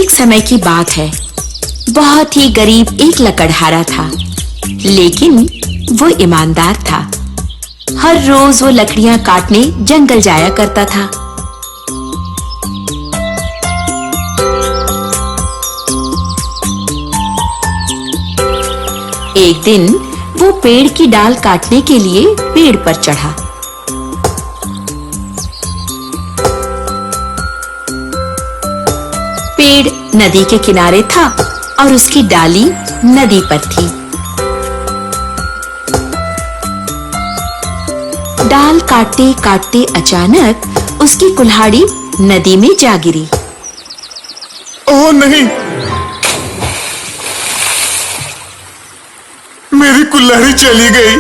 एक समय की बात है। बहुत ही गरीब एक लकड़हारा था, लेकिन वो ईमानदार था। हर रोज वो लकड़ियां काटने जंगल जाया करता था। एक दिन वो पेड़ की डाल काटने के लिए पेड़ पर चढ़ा। पेड़ नदी के किनारे था और उसकी डाली नदी पर थी। डाल काटते काटते अचानक उसकी कुल्हाड़ी नदी में जा गिरी। ओह नहीं, मेरी कुल्हाड़ी चली गई।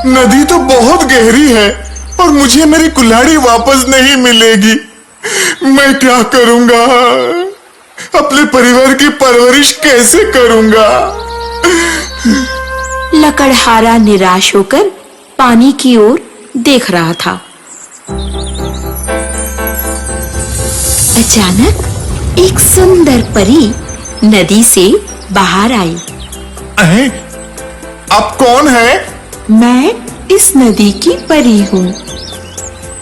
नदी तो बहुत गहरी है और मुझे मेरी कुल्हाड़ी वापस नहीं मिलेगी। मैं क्या करूंगा? अपने परिवार की परवरिश कैसे करूंगा? लकड़हारा निराश होकर पानी की ओर देख रहा था। अचानक एक सुंदर परी नदी से बाहर आई। आप कौन है? मैं इस नदी की परी हूँ।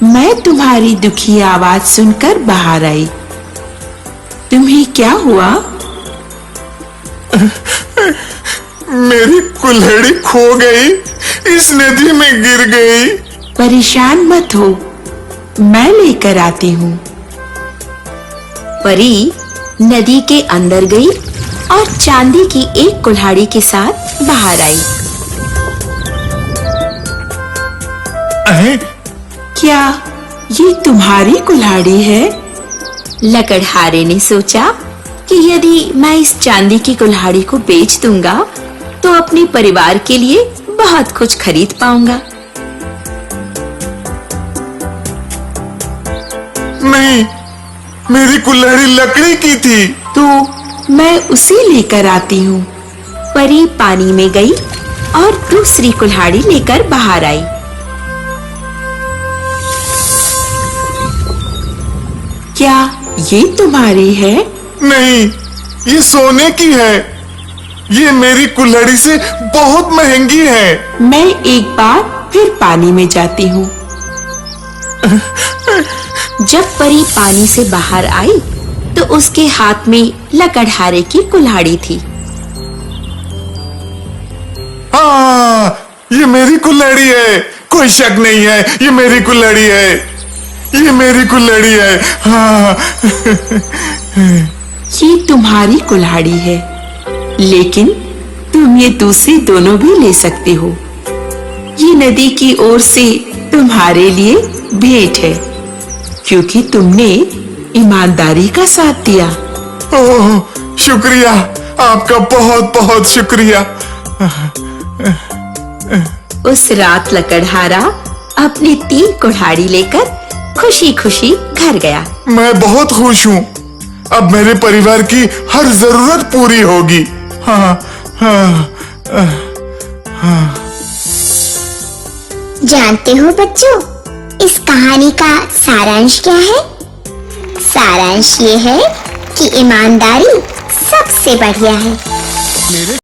मैं तुम्हारी दुखी आवाज सुनकर बाहर आई। तुम्हें क्या हुआ? मेरी कुल्हाड़ी खो गई, इस नदी में गिर गई। परेशान मत हो, मैं लेकर आती हूँ। परी नदी के अंदर गई और चांदी की एक कुल्हाड़ी के साथ बाहर आई। क्या ये तुम्हारी कुल्हाड़ी है? लकड़हारे ने सोचा कि यदि मैं इस चांदी की कुल्हाड़ी को बेच दूंगा तो अपने परिवार के लिए बहुत कुछ खरीद पाऊंगा। नहीं, मेरी कुल्हाड़ी लकड़ी की थी। तो मैं उसे लेकर आती हूँ। परी पानी में गई और दूसरी कुल्हाड़ी लेकर बाहर आई। क्या ये तुम्हारी है? नहीं, ये सोने की है। ये मेरी कुल्हाड़ी से बहुत महंगी है। मैं एक बार फिर पानी में जाती हूँ। जब परी पानी से बाहर आई तो उसके हाथ में लकड़हारे की कुल्हाड़ी थी। हाँ, ये मेरी कुल्हाड़ी है, कोई शक नहीं है। ये मेरी कुल्हाड़ी है, ये मेरी कुल्हाड़ी है। हाँ। ये तुम्हारी कुल्हाड़ी है, लेकिन तुम ये दूसरी दोनों भी ले सकते हो। ये नदी की ओर से तुम्हारे लिए भेंट है, क्योंकि तुमने ईमानदारी का साथ दिया। ओह, शुक्रिया, आपका बहुत बहुत शुक्रिया। उस रात लकड़हारा अपनी 3 कुल्हाड़ी लेकर खुशी खुशी घर गया। मैं बहुत खुश हूँ। अब मेरे परिवार की हर जरूरत पूरी होगी। हाँ, हाँ, हाँ। जानते हो बच्चों, इस कहानी का सारांश क्या है? सारांश ये है कि ईमानदारी सबसे बढ़िया है।